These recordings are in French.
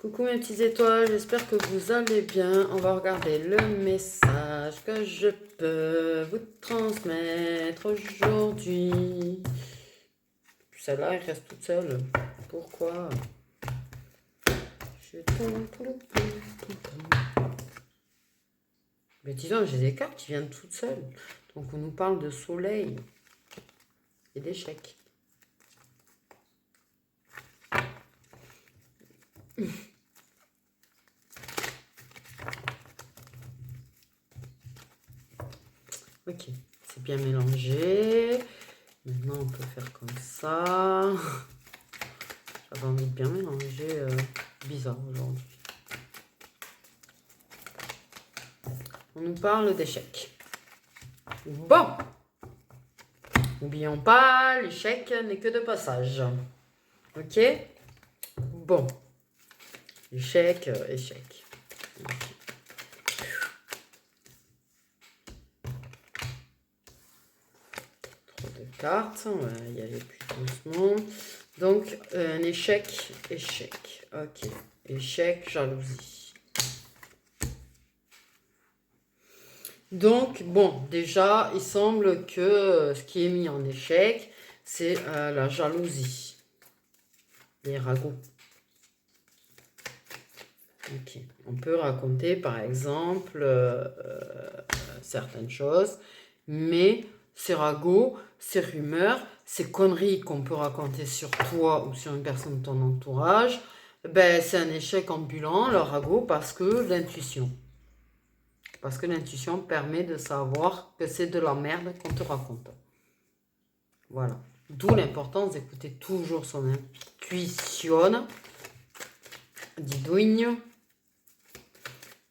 Coucou mes petites étoiles, j'espère que vous allez bien. On va regarder le message que je peux vous transmettre aujourd'hui. Celle-là, elle reste toute seule. Pourquoi? Mais disons, j'ai des cartes qui viennent toutes seules. Donc on nous parle de soleil et d'échecs. Ok, c'est bien mélangé. Maintenant, on peut faire comme ça. J'avais envie de bien mélanger. Bizarre aujourd'hui. On nous parle d'échecs. Bon. N'oublions pas, l'échec n'est que de passage. Ok? Bon. Échec, échec. Trop de cartes. On va y aller plus doucement. Donc, un échec, échec. Ok. Échec, jalousie. Donc, bon, déjà, il semble que ce qui est mis en échec, c'est la jalousie. Les ragots. Ok. On peut raconter, par exemple, certaines choses, mais ces ragots, ces rumeurs, ces conneries qu'on peut raconter sur toi ou sur une personne de ton entourage, ben, c'est un échec ambulant, le ragot, parce que l'intuition. Parce que l'intuition permet de savoir que c'est de la merde qu'on te raconte. Voilà. D'où l'importance d'écouter toujours son intuition. Didouigne.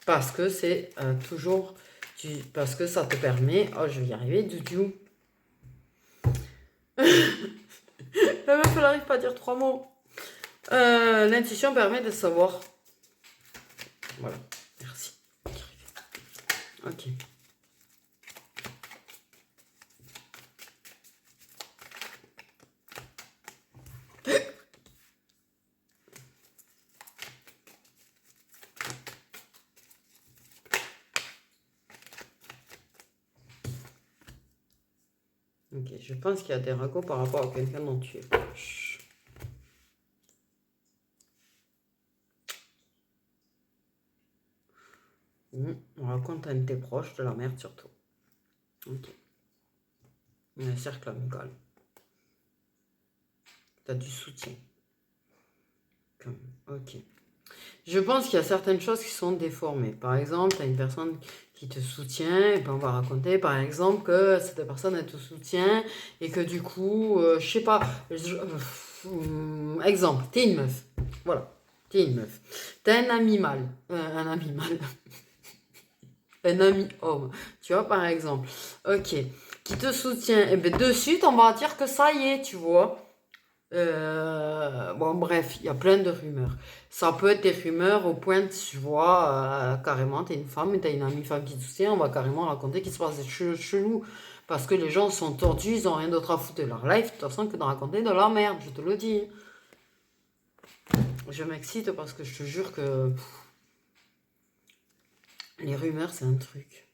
Parce que c'est toujours... parce que ça te permet... Oh, je vais y arriver, Doudou. La meuf, elle n'arrive pas à dire 3 mots. L'intuition permet de savoir. Voilà, merci. Ok. Ok, je pense qu'il y a des ragots par rapport à quelqu'un dont tu es proche. On raconte à un de tes proches de la merde surtout. Ok. Un cercle amical. Tu as du soutien. Ok. Je pense qu'il y a certaines choses qui sont déformées. Par exemple, tu as une personne qui te soutient, et puis on va raconter par exemple que cette personne elle te soutient et que du coup, je sais pas, exemple, t'es une meuf. Voilà, t'es une meuf. T'as un ami mâle, un ami mâle, un ami homme, tu vois par exemple. Ok, qui te soutient, et bien de suite on va dire que ça y est, tu vois. Bon, bref, il y a plein de rumeurs. Ça peut être des rumeurs au point de, tu vois, carrément, t'es une femme et t'as une amie femme qui te soutient, on va carrément raconter qu'il se passe des choses chelous. Parce que les gens sont tordus, ils ont rien d'autre à foutre de leur life, de toute façon, que de raconter de la merde, je te le dis. Je m'excite parce que je te jure que les rumeurs, c'est un truc.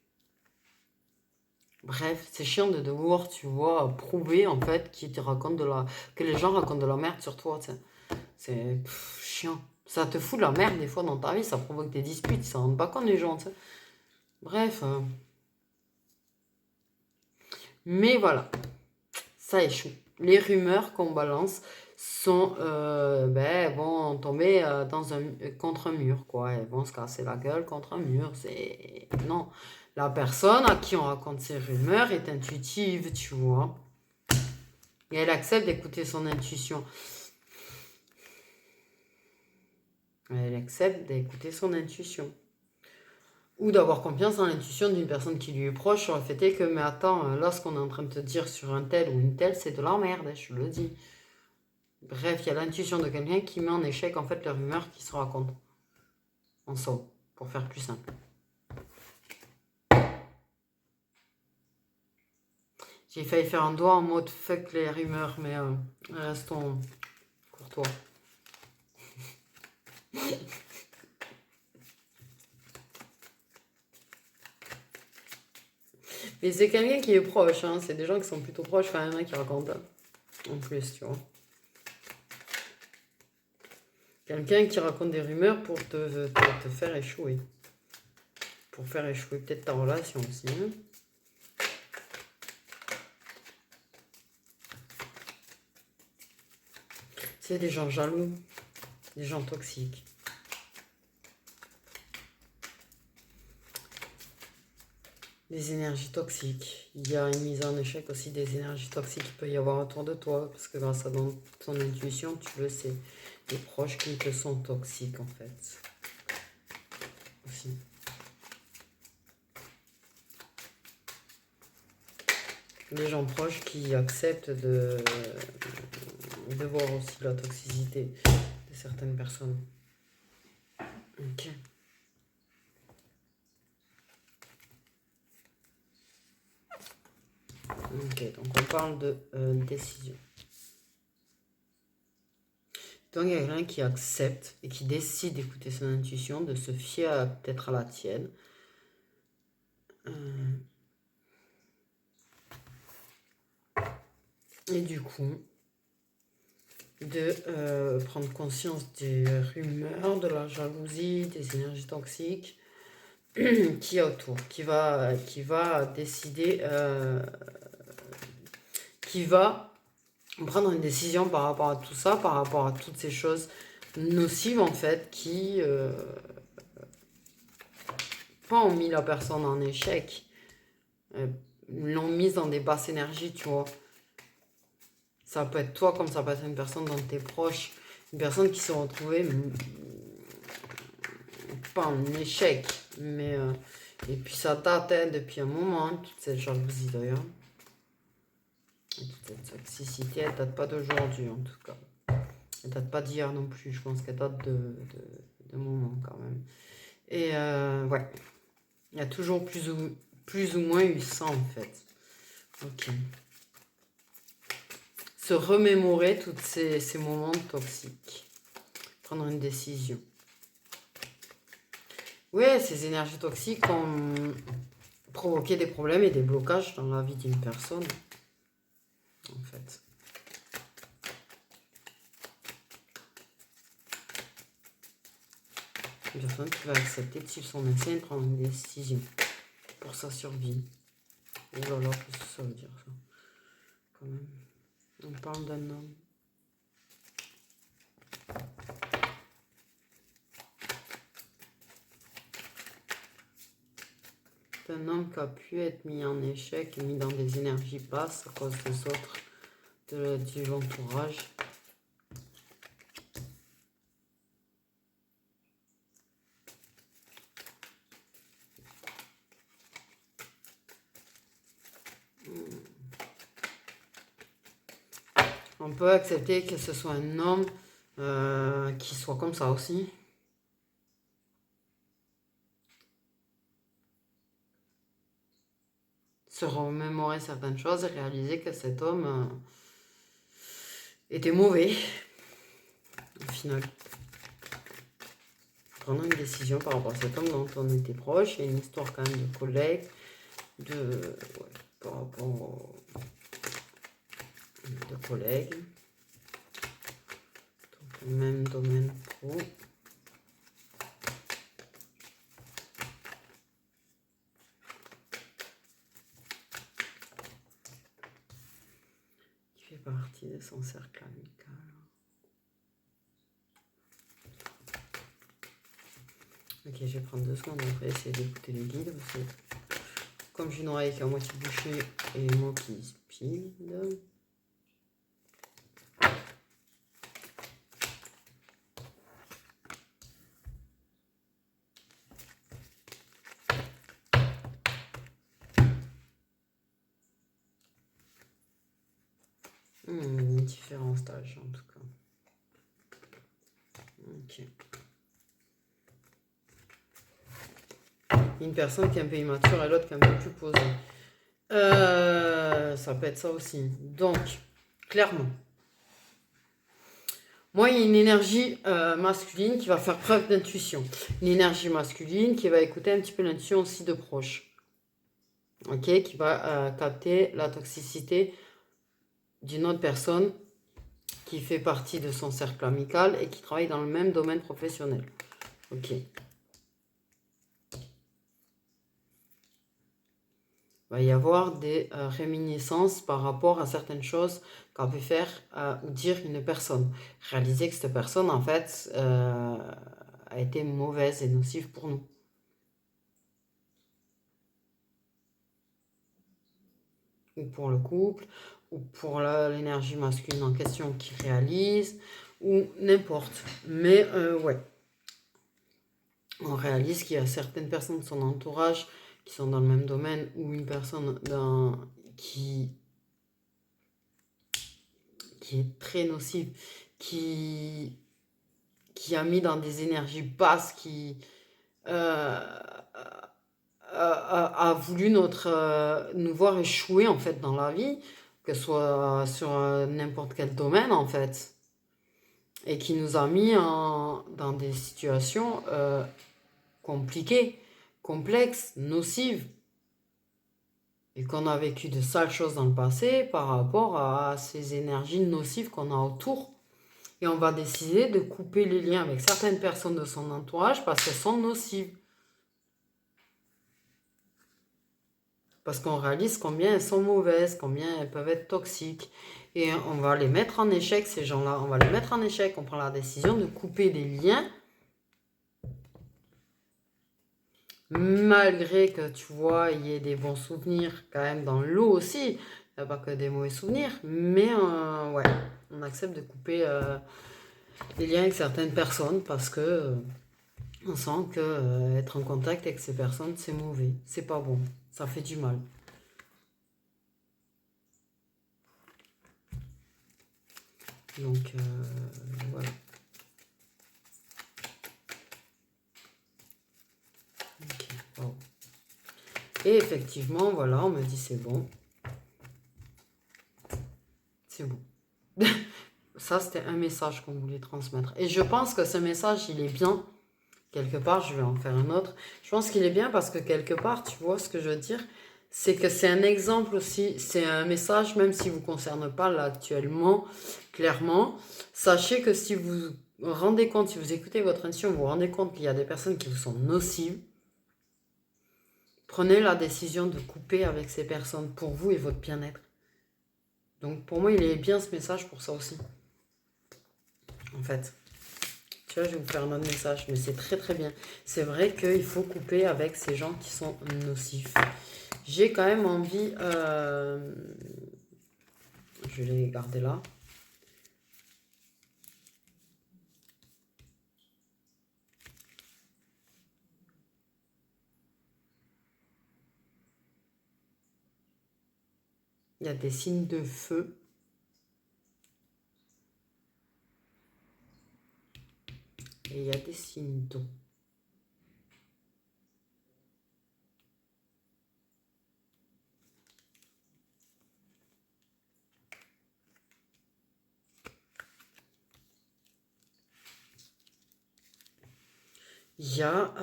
Bref, c'est chiant de devoir, tu vois, prouver en fait que les gens racontent de la merde sur toi, tu sais. C'est chiant. Ça te fout de la merde des fois dans ta vie, ça provoque des disputes, ça rend pas compte les gens, tu sais. Bref. Mais voilà, ça échoue. Les rumeurs qu'on balance sont, vont tomber contre un mur, quoi. Elles vont se casser la gueule contre un mur. C'est... Non. La personne à qui on raconte ces rumeurs est intuitive, tu vois. Et elle accepte d'écouter son intuition. Elle accepte d'écouter son intuition. Ou d'avoir confiance en l'intuition d'une personne qui lui est proche sur le fait est que, mais attends, là, ce qu'on est en train de te dire sur un tel ou une telle, c'est de la merde, je le dis. Bref, il y a l'intuition de quelqu'un qui met en échec, en fait, les rumeurs qui se racontent. En somme, pour faire plus simple. J'ai failli faire un doigt en mode fuck les rumeurs, mais restons courtois. Mais c'est quelqu'un qui est proche, hein. C'est des gens qui sont plutôt proches, enfin, il y en a qui racontent. En plus, tu vois. Quelqu'un qui raconte des rumeurs pour te faire échouer. Pour faire échouer peut-être ta relation aussi. Hein. C'est des gens jaloux, des gens toxiques. Des énergies toxiques. Il y a une mise en échec aussi des énergies toxiques qu'il peut y avoir autour de toi. Parce que grâce à ton intuition, tu le sais. Les proches qui te sont toxiques en fait. Aussi. Les gens proches qui acceptent de voir aussi la toxicité de certaines personnes. Ok. Ok, donc on parle de décision. Donc il y a quelqu'un qui accepte et qui décide d'écouter son intuition, de se fier peut-être à la tienne. Et du coup, de prendre conscience des rumeurs, de la jalousie, des énergies toxiques qui est autour, qui va décider, qui va prendre une décision par rapport à tout ça, par rapport à toutes ces choses nocives en fait, qui pas ont mis la personne en échec, l'ont mise dans des basses énergies, tu vois. Ça peut être toi comme ça peut être une personne dont tu es proche, une personne qui s'est retrouvée pas en échec, mais et puis ça date depuis un moment, hein, toute cette jalousie d'ailleurs. Et toute cette toxicité, elle date pas d'aujourd'hui en tout cas. Elle date pas d'hier non plus, je pense qu'elle date de moment quand même. Et ouais, il y a toujours plus ou moins eu ça en fait. Ok. Se remémorer tous ces moments toxiques. Prendre une décision. Ouais, ces énergies toxiques ont provoqué des problèmes et des blocages dans la vie d'une personne. En fait. Une personne qui va accepter de suivre son instinct et de prendre une décision pour sa survie. Oh là là, qu'est-ce que ça veut dire ça? Quand même. On parle d'un homme. Un homme qui a pu être mis en échec et mis dans des énergies basses à cause des autres, de l'entourage. On peut accepter que ce soit un homme qui soit comme ça aussi. Se remémorer certaines choses et réaliser que cet homme était mauvais au final. Prendre une décision par rapport à cet homme dont on était proche. Il y a une histoire quand même de collègues, par rapport de collègues, donc le même domaine pro. Qui fait partie de son cercle amical. Ok, je vais prendre 2 secondes après essayer d'écouter le guide parce que comme j'ai une oreille qui est à moitié bouchée et moi qui speed. Différents stages en tout cas. Ok. Une personne qui est un peu immature et l'autre qui est un peu plus posée. Ça peut être ça aussi. Donc, clairement, moi, il y a une énergie masculine qui va faire preuve d'intuition. Une énergie masculine qui va écouter un petit peu l'intuition aussi de proche. ok, qui va capter la toxicité d'une autre personne qui fait partie de son cercle amical et qui travaille dans le même domaine professionnel. Ok. Il va y avoir des réminiscences par rapport à certaines choses qu'a pu faire ou dire une personne. Réaliser que cette personne, en fait, a été mauvaise et nocive pour nous. Ou pour le couple, ou pour l'énergie masculine en question qui réalise, ou n'importe. Mais ouais, on réalise qu'il y a certaines personnes de son entourage qui sont dans le même domaine, ou une personne qui est très nocive, qui, qui a mis dans des énergies basses, qui a voulu nous voir échouer en fait dans la vie, que ce soit sur n'importe quel domaine en fait, et qui nous a mis dans des situations compliquées, complexes, nocives, et qu'on a vécu de sales choses dans le passé par rapport à ces énergies nocives qu'on a autour. Et on va décider de couper les liens avec certaines personnes de son entourage parce qu'elles sont nocives. Parce qu'on réalise combien elles sont mauvaises, combien elles peuvent être toxiques. Et on va les mettre en échec, ces gens-là. On va les mettre en échec. On prend la décision de couper des liens. Malgré que, tu vois, il y ait des bons souvenirs quand même dans l'eau aussi. Il n'y a pas que des mauvais souvenirs. Mais ouais, on accepte de couper les liens avec certaines personnes parce que on sent que être en contact avec ces personnes, c'est mauvais. C'est pas bon. Ça fait du mal. Donc, voilà. Ok, wow. Et effectivement, voilà, on me dit c'est bon. C'est bon. Ça, c'était un message qu'on voulait transmettre. Et je pense que ce message, il est bien. Quelque part, je vais en faire un autre. Je pense qu'il est bien parce que quelque part, tu vois ce que je veux dire, c'est que c'est un exemple aussi, c'est un message, même s'il ne vous concerne pas là actuellement, clairement. Sachez que si vous vous rendez compte, si vous écoutez votre intuition, vous vous rendez compte qu'il y a des personnes qui vous sont nocives, prenez la décision de couper avec ces personnes pour vous et votre bien-être. Donc pour moi, il est bien ce message pour ça aussi. En fait. Tu vois, je vais vous faire un autre message, mais c'est très très bien. C'est vrai qu'il faut couper avec ces gens qui sont nocifs. J'ai quand même envie... je vais les garder là. Il y a des signes de feu. Et il y a des signes d'eau. Il y a,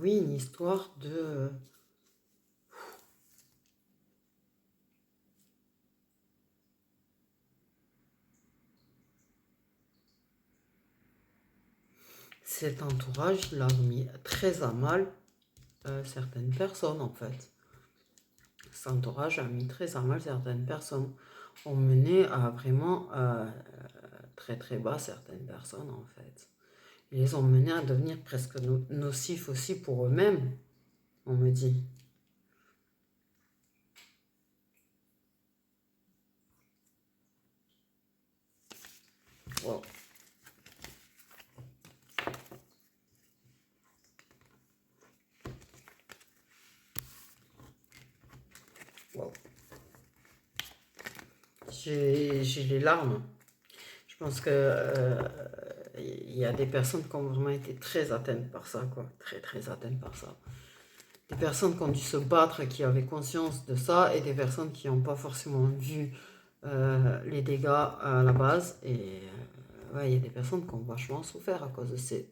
oui, une histoire de... Cet entourage, il a mis très à mal certaines personnes, en fait. Cet entourage a mis très à mal certaines personnes. On menait à vraiment très très bas certaines personnes, en fait. Ils les ont menés à devenir presque nocifs aussi pour eux-mêmes, on me dit. Wow. Wow. J'ai les larmes. Je pense que il y a des personnes qui ont vraiment été très atteintes par ça, quoi. Très très atteintes par ça. Des personnes qui ont dû se battre, qui avaient conscience de ça, et des personnes qui n'ont pas forcément vu les dégâts à la base. Et ouais, il y a des personnes qui ont vachement souffert à cause de ces...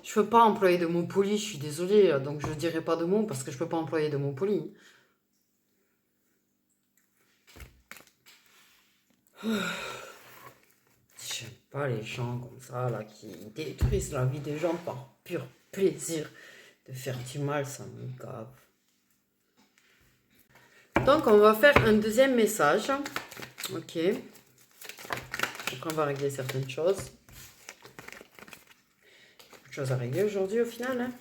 Je peux pas employer de mots polis, je suis désolée, donc je dirai pas de mots parce que je peux pas employer de mots polis. J'aime pas les gens comme ça, là, qui détruisent la vie des gens par pur plaisir de faire du mal, ça me gave. Donc, on va faire un deuxième message. Ok. Donc, on va régler certaines choses. Beaucoup de choses à régler aujourd'hui, au final. Hein.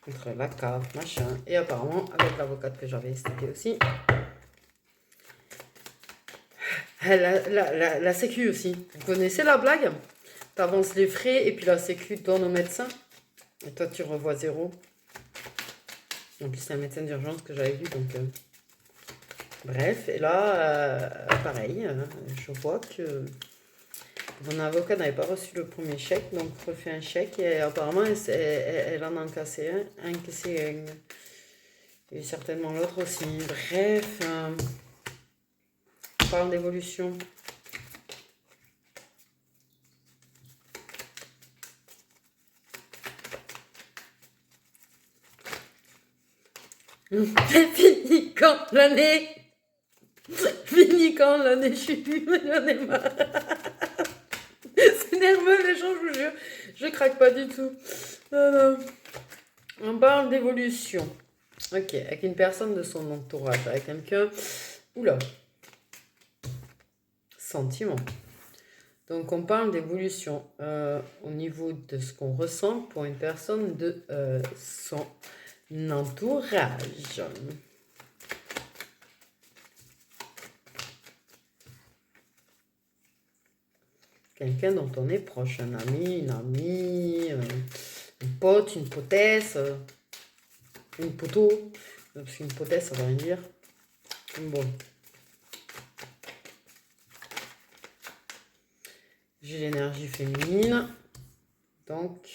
Contre la cave, machin. Et apparemment, avec l'avocate que j'avais expliqué aussi. La sécu aussi. Vous connaissez la blague? T'avances les frais et puis la sécu donne au médecin. Et toi, tu revois zéro. En plus, c'est un médecin d'urgence que j'avais vu, donc... Bref, et là, pareil, je vois que mon avocat n'avait pas reçu le premier chèque, donc refait un chèque et apparemment elle en a encaissé un. Et certainement l'autre aussi. Bref, on parle d'évolution. Fini quand l'année. Fini quand l'année, je suis plus, j'en ai marre. C'est nerveux les gens, je vous jure. Je craque pas du tout. On parle d'évolution. Ok, avec une personne de son entourage, avec quelqu'un. Oula. Sentiment. Donc on parle d'évolution au niveau de ce qu'on ressent pour une personne de son entourage. Quelqu'un dont on est proche, un ami, une amie, un pote, une potesse, une poteau, parce qu'une potesse ça veut rien dire. Bon. J'ai l'énergie féminine, donc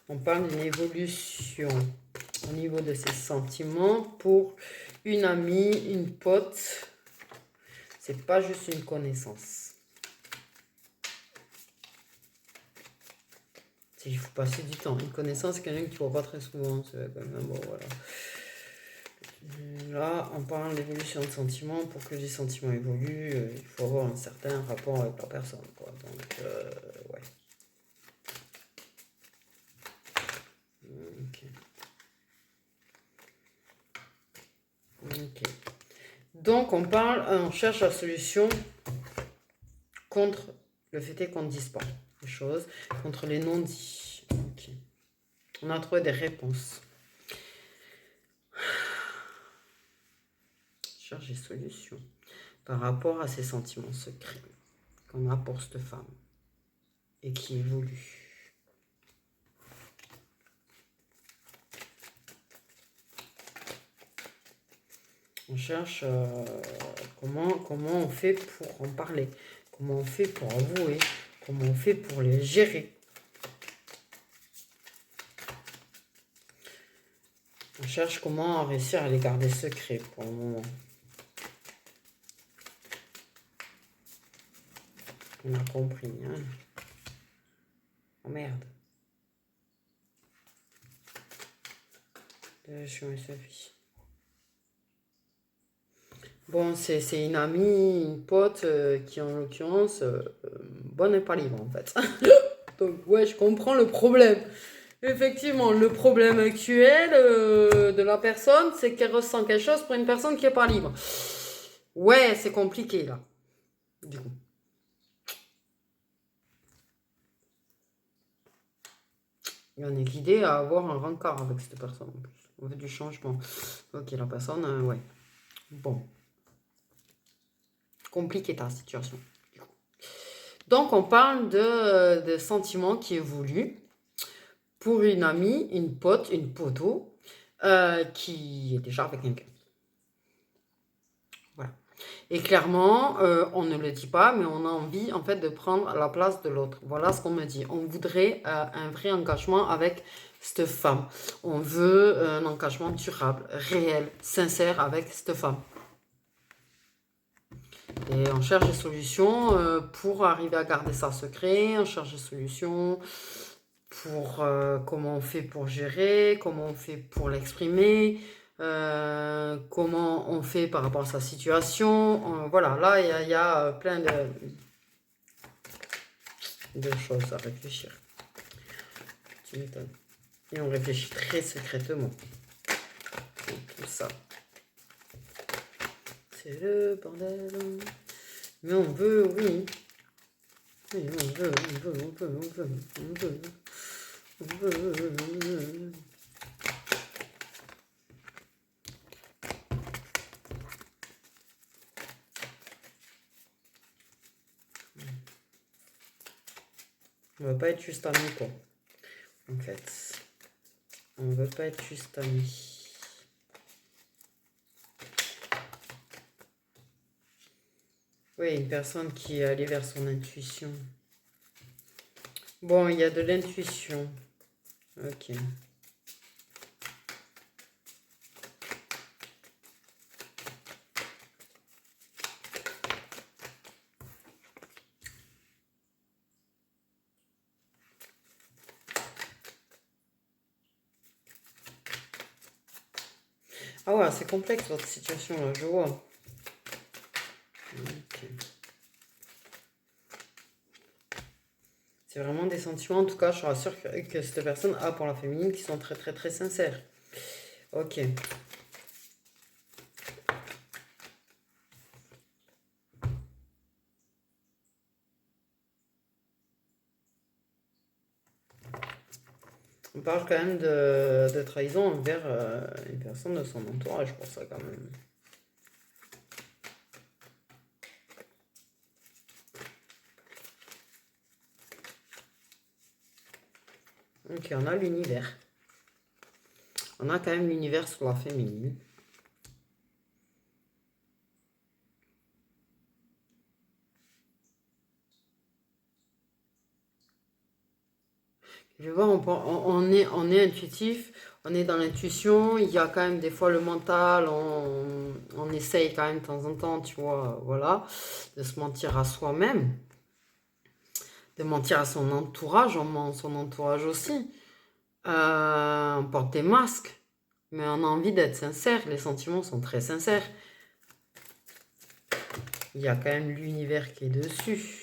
on parle d'une évolution au niveau de ses sentiments pour une amie, une pote, c'est pas juste une connaissance. Il faut passer du temps. Une connaissance, c'est quelqu'un que tu vois pas très souvent. C'est quand même bon, voilà. Là, on parle d'évolution de sentiments. Pour que les sentiments évoluent, il faut avoir un certain rapport avec la personne, quoi. Donc, ouais. Ok. Donc, on cherche la solution contre le fait qu'on ne dise pas les choses, contre les non-dits. Ok. On a trouvé des réponses. Cherche des solutions par rapport à ces sentiments secrets qu'on a pour cette femme et qui évoluent. On cherche comment on fait pour en parler, comment on fait pour avouer, comment on fait pour les gérer. On cherche comment réussir à les garder secrets pour le moment. On a compris, hein. Oh merde. Je suis en SFI. Bon, c'est une amie, une pote qui, en l'occurrence, bonne et pas libre, en fait. Donc, ouais, je comprends le problème. Effectivement, le problème actuel de la personne, c'est qu'elle ressent quelque chose pour une personne qui n'est pas libre. Ouais, c'est compliqué, là. Du coup. Il y en est guidé à avoir un rencard avec cette personne, en plus. On veut du changement. Ok, la personne, ouais. Bon. Compliquée ta situation. Donc, on parle de sentiments qui évoluent pour une amie, une pote, une poteau qui est déjà avec quelqu'un. Voilà. Et clairement, on ne le dit pas, mais on a envie en fait de prendre la place de l'autre. Voilà ce qu'on me dit. On voudrait un vrai engagement avec cette femme. On veut un engagement durable, réel, sincère avec cette femme. Et on cherche des solutions pour arriver à garder ça secret. On cherche des solutions pour comment on fait pour gérer, comment on fait pour l'exprimer, comment on fait par rapport à sa situation. Voilà, là, il y a plein de choses à réfléchir. Tu m'étonnes. Et on réfléchit très secrètement. Et tout ça. C'est le bordel. Mais on veut, oui. Oui, on veut. On veut pas être juste amis, quoi. En fait. On veut pas être juste amis. Oui, une personne qui est allée vers son intuition. Bon, il y a de l'intuition. Ok. Ah ouais, c'est complexe votre situation là, je vois. Ok. C'est vraiment des sentiments, en tout cas, je suis rassure que cette personne a pour la féminine qui sont très très très sincères. Ok. On parle quand même de trahison envers une personne de son entourage pour ça quand même. Ok, on a l'univers. On a quand même l'univers sur la féminine. Je vois, on est intuitif, on est dans l'intuition, il y a quand même des fois le mental, on essaye quand même de temps en temps, tu vois, voilà, de se mentir à soi-même, de mentir à son entourage, on ment son entourage aussi. On porte des masques, mais on a envie d'être sincère, les sentiments sont très sincères. Il y a quand même l'univers qui est dessus.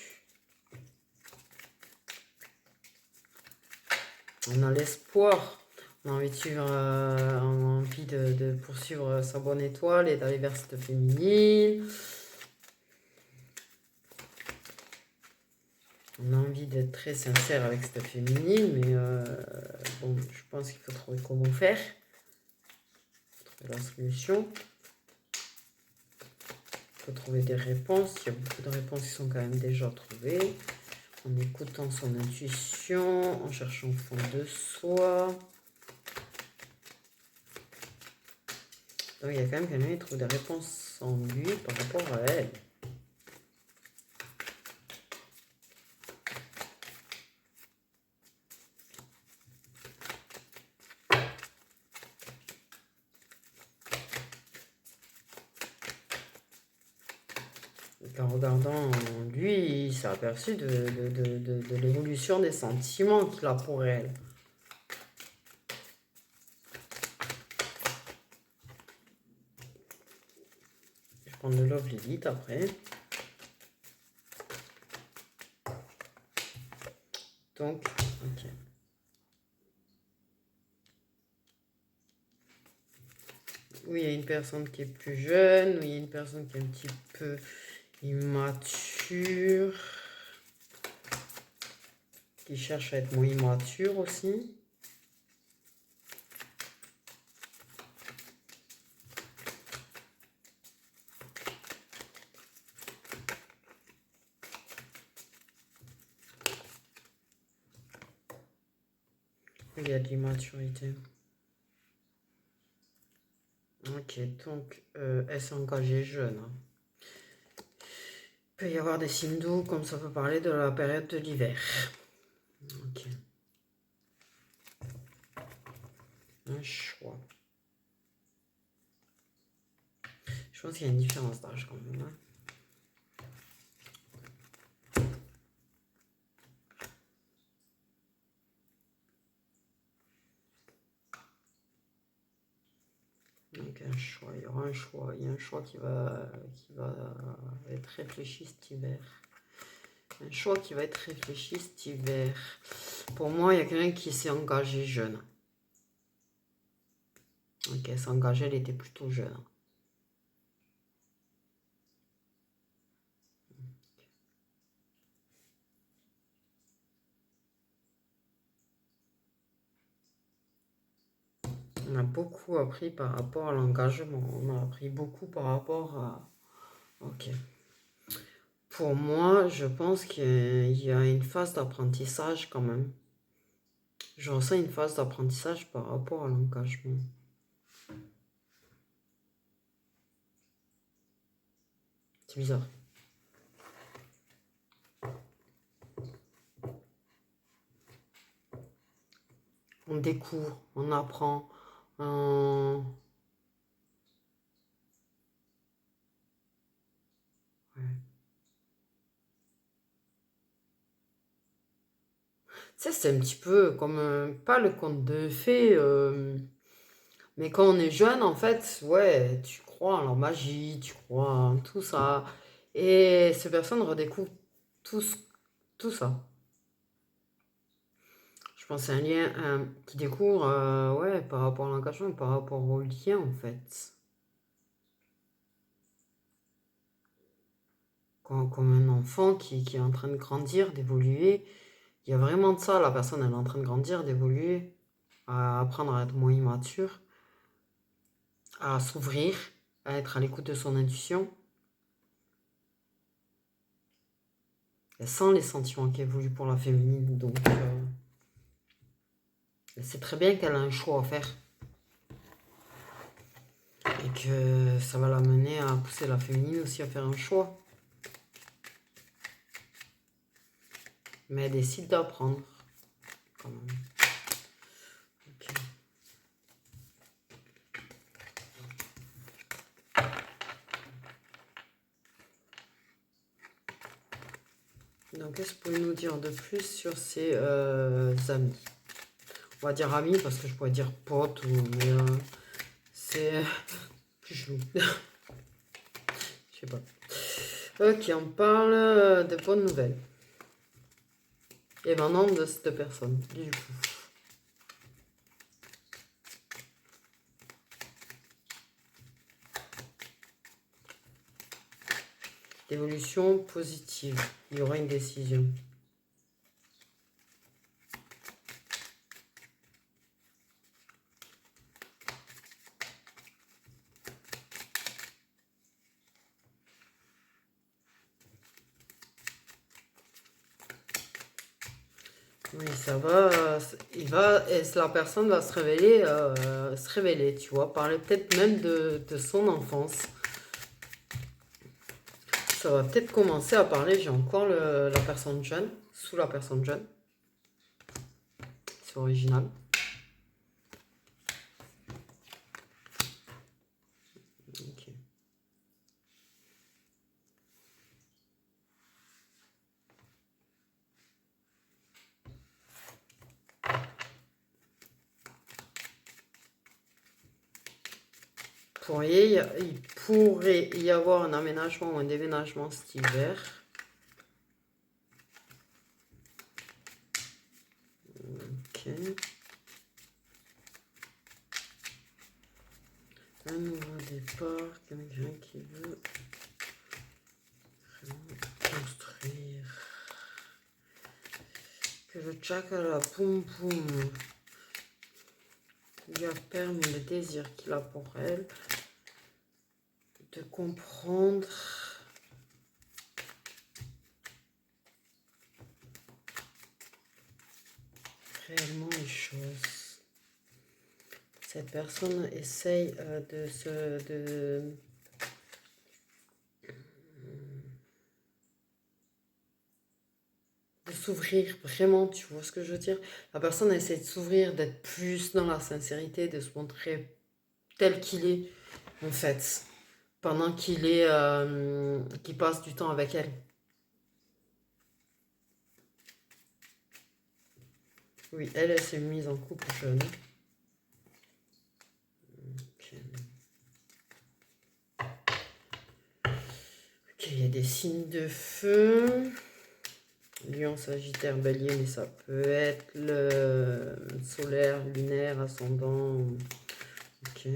On a l'espoir, on a envie de suivre, on a envie de poursuivre sa bonne étoile et d'aller vers cette féminine. On a envie d'être très sincère avec cette féminine, mais bon, je pense qu'il faut trouver comment faire. Il faut trouver la solution. Il faut trouver des réponses. Il y a beaucoup de réponses qui sont quand même déjà trouvées. En écoutant son intuition, en cherchant au fond de soi. Donc il y a quand même quelqu'un qui trouve des réponses en lui par rapport à elle. En regardant lui, il s'est aperçu de l'évolution des sentiments qu'il a pour elle. Je vais prendre le Love Lilith après. Donc, ok. Oui, il y a une personne qui est plus jeune, oui, il y a une personne qui est un petit peu immature, qui cherche à être moins immature aussi. Il y a de l'immaturité. Ok, donc elle s'est engagée jeune. Il peut y avoir des signes doux, comme ça peut parler de la période de l'hiver. Ok. Un choix. Je pense qu'il y a une différence d'âge quand même. Hein. Donc un choix, il y aura un choix. Il y a un choix qui va être réfléchi cet hiver. Un choix qui va être réfléchi cet hiver. Pour moi, il y a quelqu'un qui s'est engagé jeune. Ok, elle s'est engagée, elle était plutôt jeune. On a beaucoup appris par rapport à l'engagement. On a appris beaucoup par rapport à... Ok. Pour moi, je pense qu'il y a une phase d'apprentissage quand même. Je ressens une phase d'apprentissage par rapport à l'engagement. C'est bizarre. On découvre, on apprend. On... Ouais. Tu sais, c'est un petit peu comme, pas le conte de fées, mais quand on est jeune, en fait, ouais, tu crois en la magie, tu crois en tout ça. Et ces personnes redécouvrent tout, tout ça. Je pense que c'est un lien qui découvre, ouais, par rapport à l'engagement, par rapport au lien, en fait. Comme un enfant qui est en train de grandir, d'évoluer. Il y a vraiment de ça, la personne, elle est en train de grandir, d'évoluer, à apprendre à être moins immature, à s'ouvrir, à être à l'écoute de son intuition. Elle sent les sentiments qui évoluent pour la féminine, donc elle sait très bien qu'elle a un choix à faire. Et que ça va la mener à pousser la féminine aussi à faire un choix. Mais elle décide d'apprendre, quand même. Okay. Donc, qu'est-ce que vous pouvez nous dire de plus sur ces amis? On va dire amis parce que je pourrais dire potes, mais c'est plus chelou. Je sais pas. Ok, on parle de bonnes nouvelles. Et maintenant de cette personne, du coup. Évolution positive. Il y aura une décision. Oui, ça va. La personne va se révéler, tu vois. Parler peut-être même de son enfance. Ça va peut-être commencer à parler. J'ai encore la personne jeune, sous la personne jeune. C'est original. Ok. Il pourrait y avoir un aménagement ou un déménagement cet hiver. Ok. Un nouveau départ, quelqu'un qui veut construire. Que le chakra poum poum lui a permis le désir qu'il a pour elle de comprendre réellement les choses. Cette personne essaye de s'ouvrir vraiment, tu vois ce que je veux dire? La personne essaie de s'ouvrir, d'être plus dans la sincérité, de se montrer tel qu'il est, en fait, pendant qu'il passe du temps avec elle. Oui, elle s'est mise en couple jeune. Okay. signe de feu. Lion, Sagittaire, Bélier, mais ça peut être le solaire, lunaire, ascendant. Ok.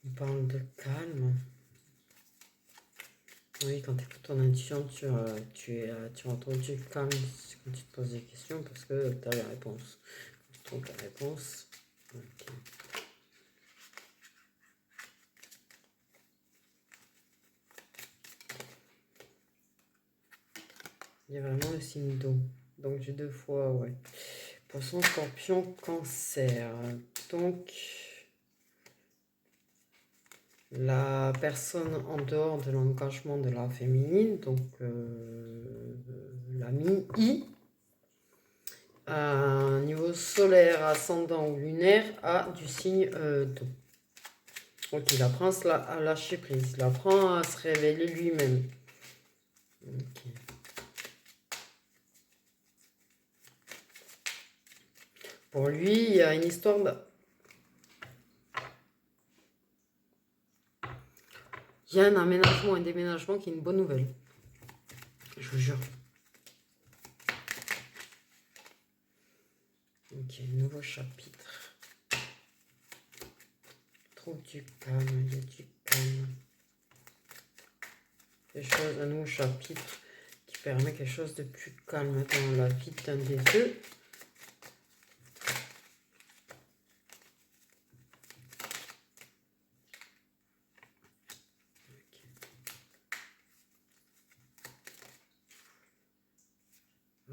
On parle de calme. Oui, quand tu écoutes ton intuition, tu entends du calme quand tu te poses des questions parce que tu as la réponse. Quand tu trouves la réponse. Okay. Il y a vraiment le signe d'eau. Donc j'ai 2 fois, ouais. Poisson, Scorpion, Cancer. Donc la personne en dehors de l'engagement de la féminine, donc l'ami I, à niveau solaire, ascendant ou lunaire, a du signe d'eau. Donc il apprend à lâcher prise, il apprend à se révéler lui-même. Okay. Pour lui, il y a une histoire de... Il y a un aménagement, un déménagement qui est une bonne nouvelle. Je vous jure. Ok, nouveau chapitre. Trouve du calme, il y a du calme. Un nouveau chapitre qui permet quelque chose de plus calme dans la vie d'un des deux.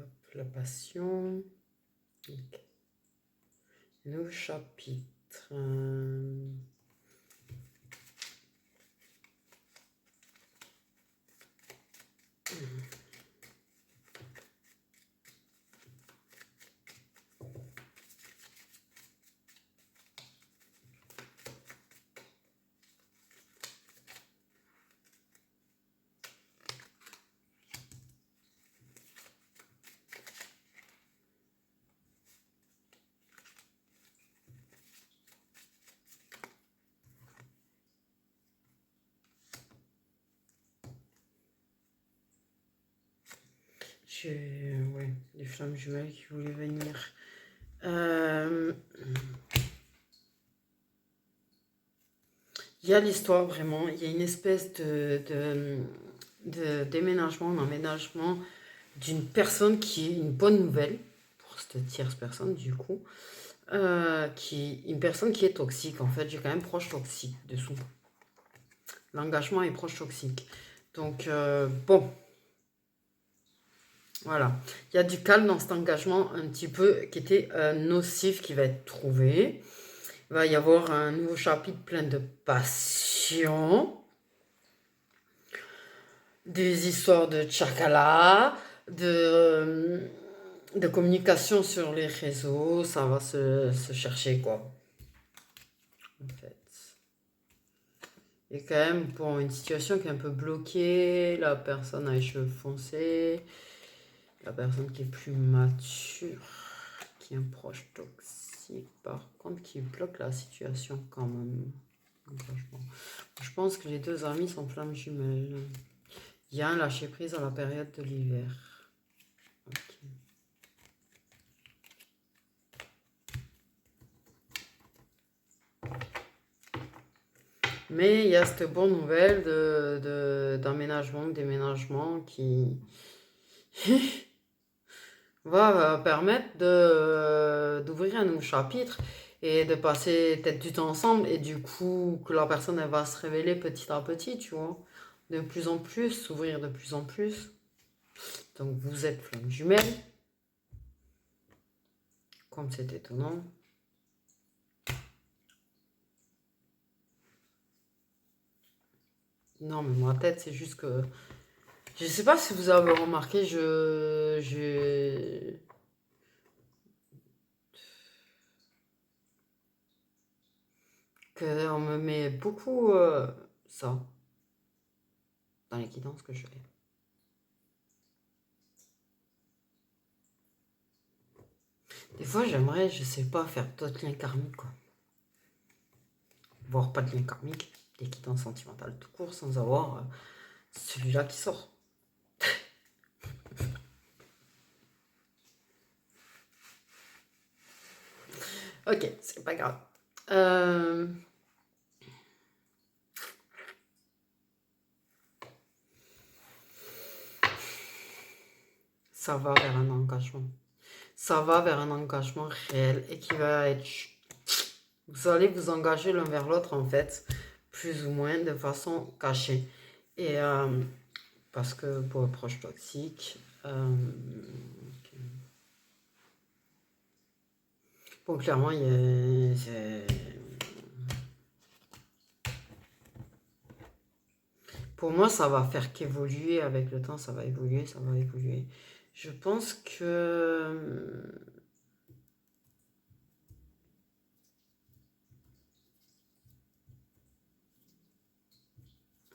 Hop, la passion. Okay. Nouveau chapitre. Ouais, les flammes jumelles qui voulaient venir. Il y a l'histoire vraiment, il y a une espèce de déménagement, d'emménagement d'une personne qui est une bonne nouvelle, pour cette tierce personne du coup, une personne qui est toxique. En fait, j'ai quand même proche toxique dessous. L'engagement est proche toxique. Donc, bon. Voilà. Il y a du calme dans cet engagement un petit peu qui était nocif qui va être trouvé. Il va y avoir un nouveau chapitre plein de passion. Des histoires de tchakala, de communication sur les réseaux. Ça va se chercher quoi. En fait. Et quand même, pour une situation qui est un peu bloquée, la personne a les cheveux foncés, la personne qui est plus mature, qui est un proche toxique, par contre, qui bloque la situation quand même. Franchement. Je pense que les deux amis sont flammes jumelles. Il y a un lâcher prise à la période de l'hiver. Okay. Mais il y a cette bonne nouvelle d'emménagement, déménagement qui va permettre d'ouvrir un nouveau chapitre et de passer peut-être du temps ensemble et du coup que la personne elle va se révéler petit à petit, tu vois, de plus en plus, s'ouvrir de plus en plus. Donc vous êtes flammes jumelles, comme c'est étonnant. Non mais ma tête c'est juste que je sais pas si vous avez remarqué, qu'on me met beaucoup ça dans les guidances que je fais. Des fois, j'aimerais, je sais pas, faire d'autres liens karmiques, quoi. Voire pas de lien karmique, des quittances sentimentales tout court, sans avoir celui-là qui sort. Ok, c'est pas grave. Ça va vers un engagement. Ça va vers un engagement réel et qui va être... Vous allez vous engager l'un vers l'autre, en fait, plus ou moins de façon cachée. Et parce que pour les proches toxiques... ok. Bon, clairement, pour moi, ça va faire qu'évoluer avec le temps, ça va évoluer, ça va évoluer. Je pense que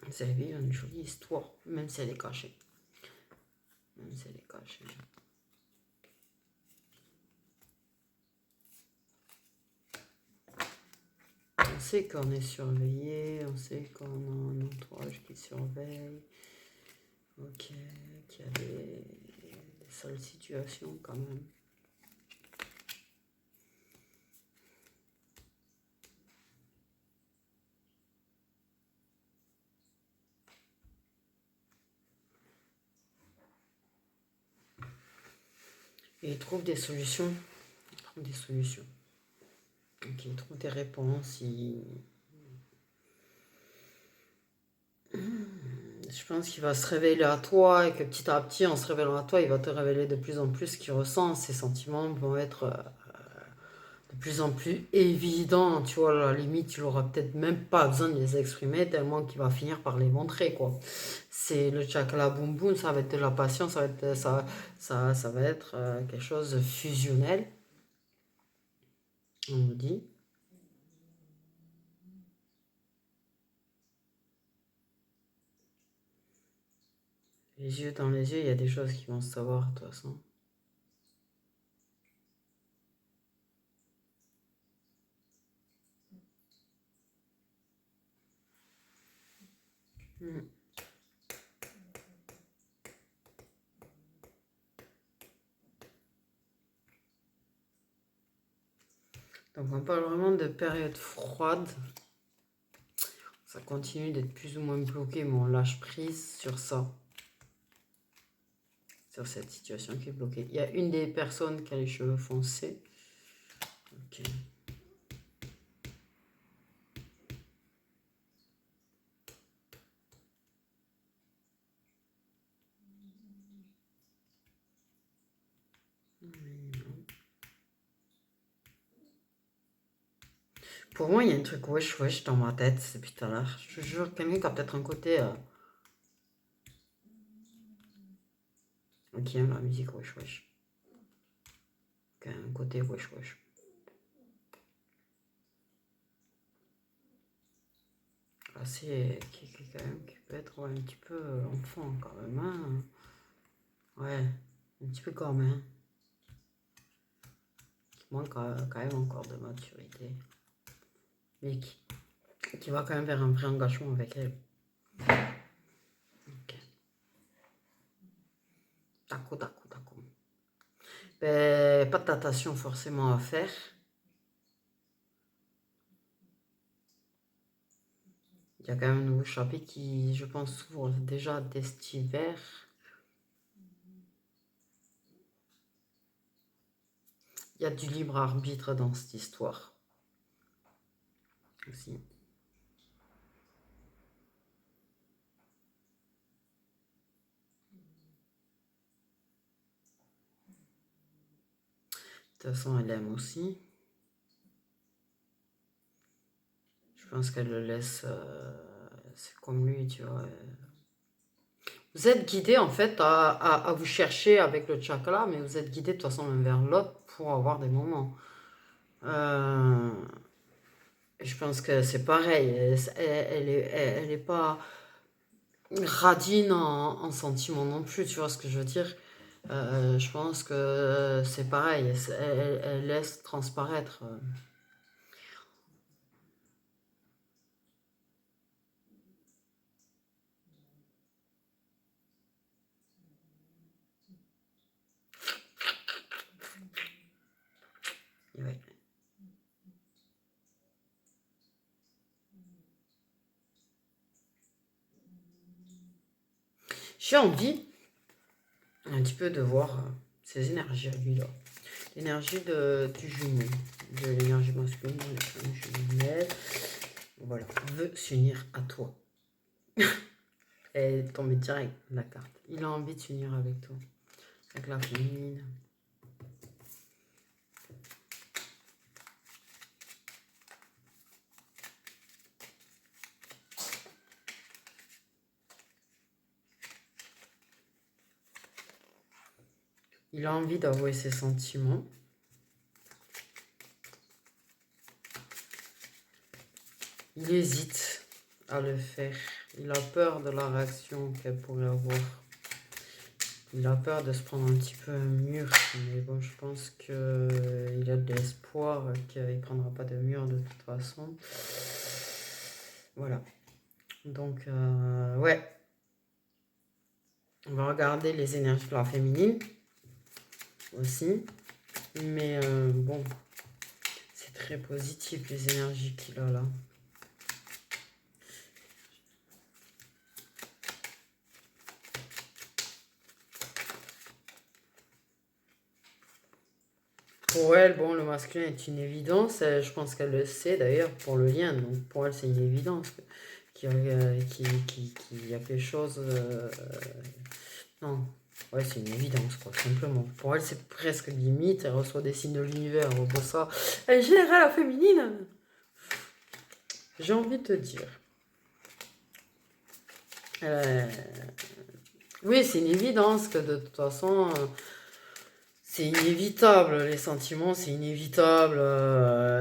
vous allez vivre une jolie histoire, même si elle est cachée. Même si elle est cachée. On sait qu'on est surveillé, on sait qu'on a un entourage qui surveille. Ok, qu'il y a des sales situations quand même. Et ils trouvent des solutions. Ils trouvent des solutions. Ok, ils trouvent des réponses. Je pense qu'il va se révéler à toi et que petit à petit, en se révélant à toi, il va te révéler de plus en plus ce qu'il ressent. Ses sentiments vont être de plus en plus évidents. Tu vois, à la limite, il aura peut-être même pas besoin de les exprimer tellement qu'il va finir par les montrer, quoi. C'est le chakra boum boum, ça va être de la passion, ça va être quelque chose de fusionnel, on vous dit. Les yeux dans les yeux, il y a des choses qui vont se savoir de toute façon. Donc on parle vraiment de période froide. Ça continue d'être plus ou moins bloqué, mais on lâche prise sur ça. Sur cette situation qui est bloquée. Il y a une des personnes qui a les cheveux foncés. Ok. Pour moi, il y a un truc wesh wesh dans ma tête depuis tout à l'heure. Je te jure, quelqu'un qui a peut-être un côté... qui aime la musique wesh wesh. Qui a un côté wesh wesh. Assez... Quand même, qui peut être un petit peu enfant quand même. Hein. Ouais, un petit peu quand même. Qui manque quand même encore de maturité. Mais qui va quand même vers un vrai engagement avec elle. Ok. D'accord. Ben, pas de datation forcément à faire. Il y a quand même un nouveau chapitre qui, je pense, s'ouvre déjà dès cet hiver. Il y a du libre arbitre dans cette histoire. Aussi. De toute façon, elle aime aussi. Je pense qu'elle le laisse... c'est comme lui, tu vois. Vous êtes guidé en fait à vous chercher avec le chakra, mais vous êtes guidé de toute façon l'un vers l'autre pour avoir des moments. Je pense que c'est pareil. Elle est pas radine en sentiments non plus, tu vois ce que je veux dire. Je pense que c'est pareil, elle laisse transparaître. Ouais. J'ai envie un petit peu de voir ses énergies à lui là. L'énergie du jumeau, de l'énergie masculine, de l'énergie jumelle. Voilà, veut s'unir à toi. Elle est tombée direct la carte. Il a envie de s'unir avec toi, avec la féminine. Il a envie d'avouer ses sentiments. Il hésite à le faire. Il a peur de la réaction qu'elle pourrait avoir. Il a peur de se prendre un petit peu un mur. Mais bon, je pense qu'il a de l'espoir qu'il ne prendra pas de mur de toute façon. Voilà. Donc, ouais. On va regarder les énergies de la féminine aussi. Mais bon, c'est très positif les énergies qu'il a là. Pour elle, bon, le masculin est une évidence. Je pense qu'elle le sait d'ailleurs pour le lien. Donc pour elle, c'est une évidence qu'il y a quelque chose. Non, ouais, c'est une évidence, quoi, simplement. Pour elle, c'est presque limite. Elle reçoit des signes de l'univers. Pour ça, elle est générale féminine. J'ai envie de te dire. Oui, c'est une évidence que de toute façon. C'est inévitable, les sentiments, c'est inévitable,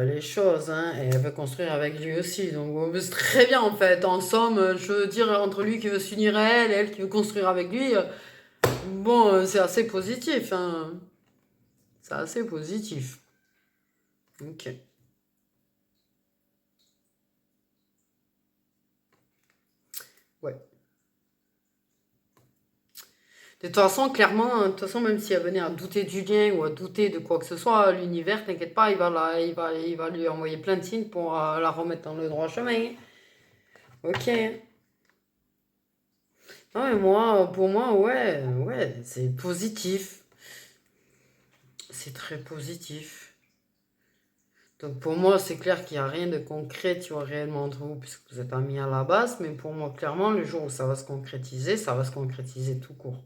les choses, hein, et elle veut construire avec lui aussi, donc c'est très bien en fait, en somme, je veux dire, entre lui qui veut s'unir à elle, et elle qui veut construire avec lui, bon, c'est assez positif, hein, c'est assez positif, ok. Ouais. De toute façon, clairement, de toute façon, même si elle venait à douter du lien ou à douter de quoi que ce soit, l'univers, t'inquiète pas, il va lui envoyer plein de signes pour la remettre dans le droit chemin. Ok. Ah, mais moi, pour moi, ouais, ouais, c'est positif. C'est très positif. Donc pour moi, c'est clair qu'il n'y a rien de concret, tu vois, réellement entre vous, puisque vous êtes amis à la base. Mais pour moi, clairement, le jour où ça va se concrétiser tout court.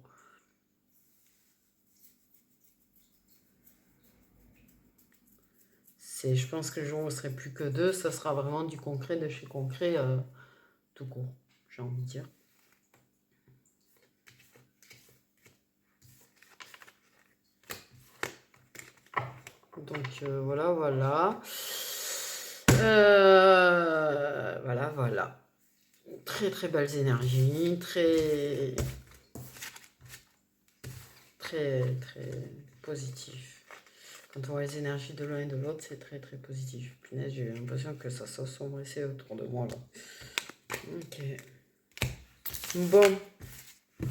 Je pense que le jour où vous serez plus que deux, ça sera vraiment du concret de chez concret, tout court, j'ai envie de dire. Donc voilà, voilà. Voilà, voilà. Très très belles énergies, très positif. Quand on voit les énergies de l'un et de l'autre, c'est très très positif. Punaise, j'ai l'impression que ça s'assombrissait autour de moi là. Ok. Bon. Je vous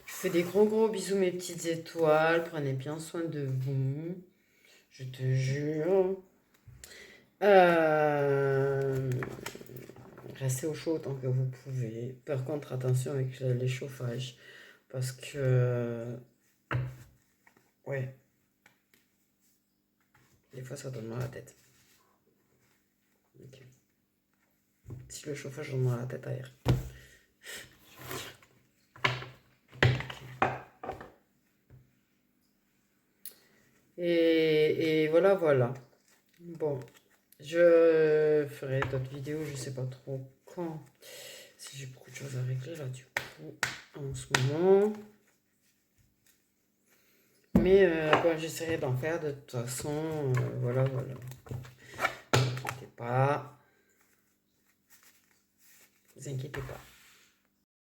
fais des gros bisous mes petites étoiles. Prenez bien soin de vous. Je te jure. Restez au chaud autant que vous pouvez. Par contre, attention avec les chauffages. Parce que... Ouais. Des fois, ça donne mal à la tête. Ok. Si le chauffage donne mal à la tête ailleurs. Et voilà, voilà. Bon, je ferai d'autres vidéos, je sais pas trop quand. Si j'ai beaucoup de choses à régler là, du coup, en ce moment. Mais bon, j'essaierai d'en faire de toute façon. Voilà, voilà. Ne vous inquiétez pas. Ne vous inquiétez pas.